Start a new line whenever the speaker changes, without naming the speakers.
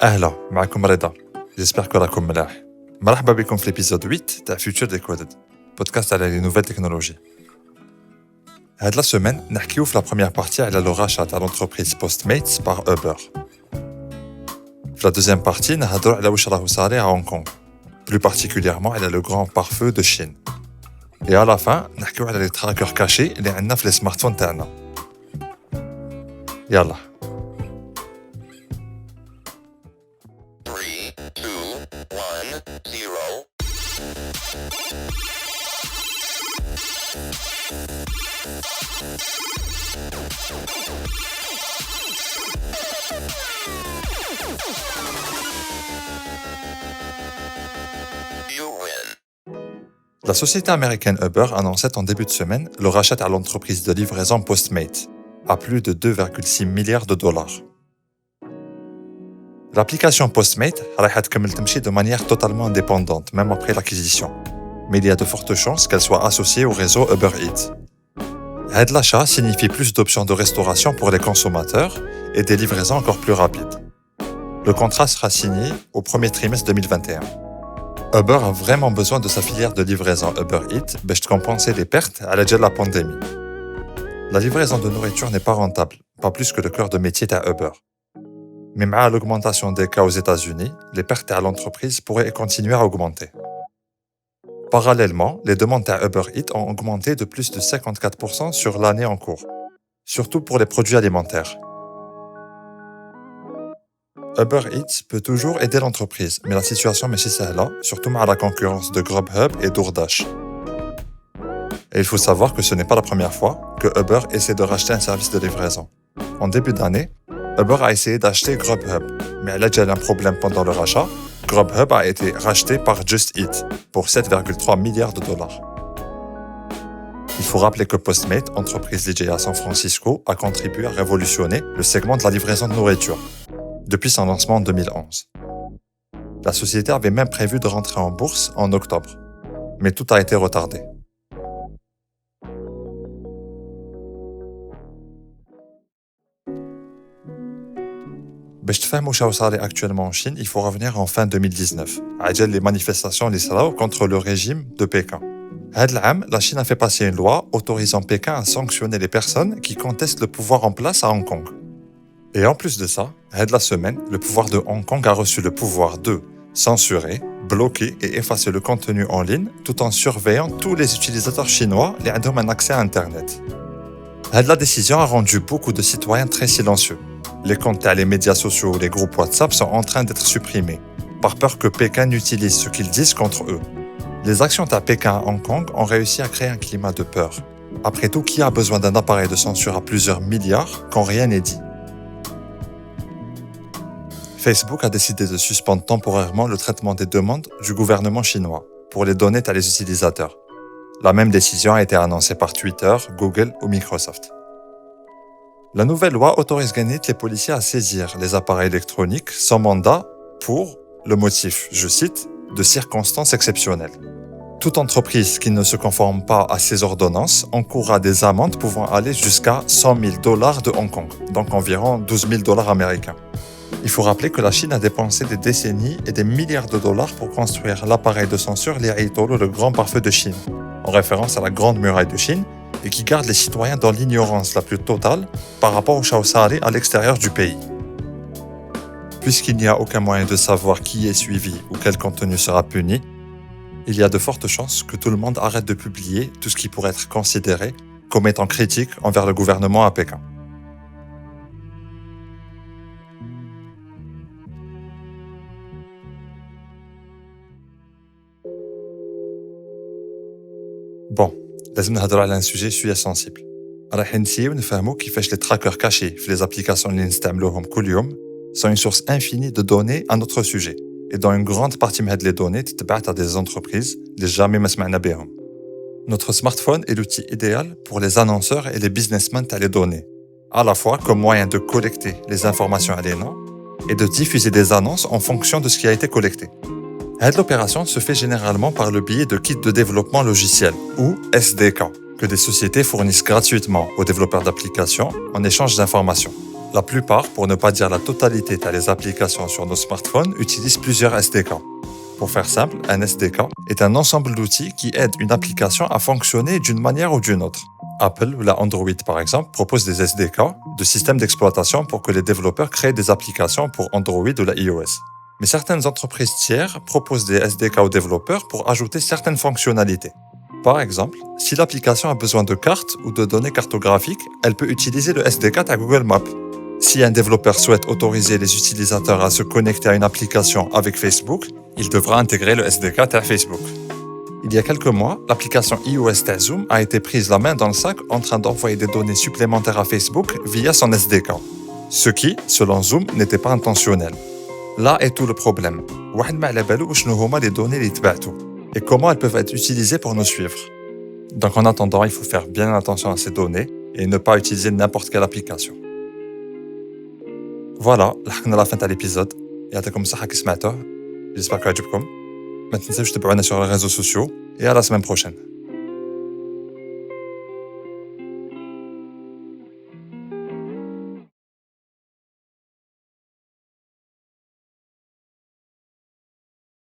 أهلا معكم رضا. J'espère que راكم ملاح. مرحبا بكم في l'épisode 8 تاع Future Decoded, podcast على les nouvelles technologies. هاد la semaine نحكيو في la première partie على le rachat à l'entreprise Postmates par Uber. في la deuxième partie نهضروا على واش راهو صاري à Hong Kong, plus particulièrement على le grand pare-feu de Chine. Et à la fin نحكيو على les trackers cachés اللي عندنا في les smartphones تاعنا. يلا.
3, 2, 1, 0. You win.
La société américaine Uber annonçait en début de semaine le rachat à l'entreprise de livraison Postmates à plus de 2,6 milliards de dollars. L'application Postmates رايحة تكمل تمشي de manière totalement indépendante, même après l'acquisition. Mais il y a de fortes chances qu'elle soit associée au réseau Uber Eats. Had l'achat signifie plus d'options de restauration pour les consommateurs et des livraisons encore plus rapides. Le contrat sera signé au premier trimestre 2021. Uber a vraiment besoin de sa filière de livraison Uber Eats pour compenser les pertes à la de la pandémie. La livraison de nourriture n'est pas rentable, pas plus que le cœur de métier à Uber. Mais avec l'augmentation des cas aux États-Unis, les pertes à l'entreprise pourraient continuer à augmenter. Parallèlement, les demandes à Uber Eats ont augmenté de plus de 54% sur l'année en cours, surtout pour les produits alimentaires. Uber Eats peut toujours aider l'entreprise, mais la situation est sahla, surtout avec la concurrence de Grubhub et DoorDash. Et il faut savoir que ce n'est pas la première fois que Uber essaie de racheter un service de livraison. En début d'année, Uber a essayé d'acheter Grubhub, mais elle a déjà eu un problème pendant le rachat. Grubhub a été racheté par Just Eat pour 7,3 milliards de dollars. Il faut rappeler que Postmates, entreprise DJ à San Francisco, a contribué à révolutionner le segment de la livraison de nourriture depuis son lancement en 2011. La société avait même prévu de rentrer en bourse en octobre, mais tout a été retardé. باش تفهموا شنو صار actuellement en Chine, il faut revenir en fin 2019, عجل les manifestations اللي صراو contre le régime de Pékin. هاد العام, la Chine a fait passer une loi autorisant Pékin à sanctionner les personnes qui contestent le pouvoir en place à Hong Kong. Et en plus de ça, هاد la semaine, le pouvoir de Hong Kong a reçu le pouvoir de censurer, bloquer et effacer le contenu en ligne tout en surveillant tous les utilisateurs chinois qui ont un accès à Internet. La décision a rendu beaucoup de citoyens très silencieux. Les comptes les médias sociaux ou les groupes WhatsApp sont en train d'être supprimés, par peur que Pékin utilise ce qu'ils disent contre eux. Les actions à Pékin à Hong Kong ont réussi à créer un climat de peur. Après tout, qui a besoin d'un appareil de censure à plusieurs milliards quand rien n'est dit? Facebook a décidé de suspendre temporairement le traitement des demandes du gouvernement chinois pour les donner à les utilisateurs. La même décision a été annoncée par Twitter, Google ou Microsoft. La nouvelle loi autorise les policiers à saisir les appareils électroniques sans mandat pour le motif, je cite, de circonstances exceptionnelles. Toute entreprise qui ne se conforme pas à ces ordonnances encourra des amendes pouvant aller jusqu'à 100 000 $ de Hong Kong, donc environ 12 000 $ américains. Il faut rappeler que la Chine a dépensé des décennies et des milliards de dollars pour construire l'appareil de censure l'Iaitolo, le grand pare-feu de Chine, en référence à la grande muraille de Chine, et qui garde les citoyens dans l'ignorance la plus totale par rapport au Shaosari à l'extérieur du pays. Puisqu'il n'y a aucun moyen de savoir qui est suivi ou quel contenu sera puni, il y a de fortes chances que tout le monde arrête de publier tout ce qui pourrait être considéré comme étant critique envers le gouvernement à Pékin. Bon, لازم نهضروا على un sujet sujet sensible. راح نسيو نفهموا كيفاش les trackers cachés في les applications اللي نستعملوهم كل يوم sont une source infinie de données à notre sujet. Et dans une grande partie de ces données تتبعت à des entreprises اللي jamais ما سمعنا بهم. Notre smartphone est l'outil idéal pour les annonceurs et les businessmen à les données, à la fois comme moyen de collecter les informations علينا et de diffuser des annonces en fonction de ce qui a été collecté. Cette opération se fait généralement par le biais de kits de développement logiciel, ou SDK, que des sociétés fournissent gratuitement aux développeurs d'applications en échange d'informations. La plupart, pour ne pas dire la totalité des applications sur nos smartphones, utilisent plusieurs SDK. Pour faire simple, un SDK est un ensemble d'outils qui aident une application à fonctionner d'une manière ou d'une autre. Apple ou la Android, par exemple, proposent des SDK, de systèmes d'exploitation pour que les développeurs créent des applications pour Android ou la iOS. Mais certaines entreprises tiers proposent des SDK aux développeurs pour ajouter certaines fonctionnalités. Par exemple, si l'application a besoin de cartes ou de données cartographiques, elle peut utiliser le SDK à Google Maps. Si un développeur souhaite autoriser les utilisateurs à se connecter à une application avec Facebook, il devra intégrer le SDK à Facebook. Il y a quelques mois, l'application iOS Zoom a été prise la main dans le sac en train d'envoyer des données supplémentaires à Facebook via son SDK. Ce qui, selon Zoom, n'était pas intentionnel. Là est tout le problème. واحد ما على بالو شنو هما les données اللي تبعتو et comment elles peuvent être utilisées pour nous suivre. Donc en attendant, il faut faire bien attention à ces données et ne pas utiliser n'importe quelle application. Voilà, لحقنا la fin de l'épisode. يعطيكم الصحة كي سمعتوه. J'espère que عجبكم. ما تنساوش تتابعونا sur les réseaux sociaux et à la semaine prochaine.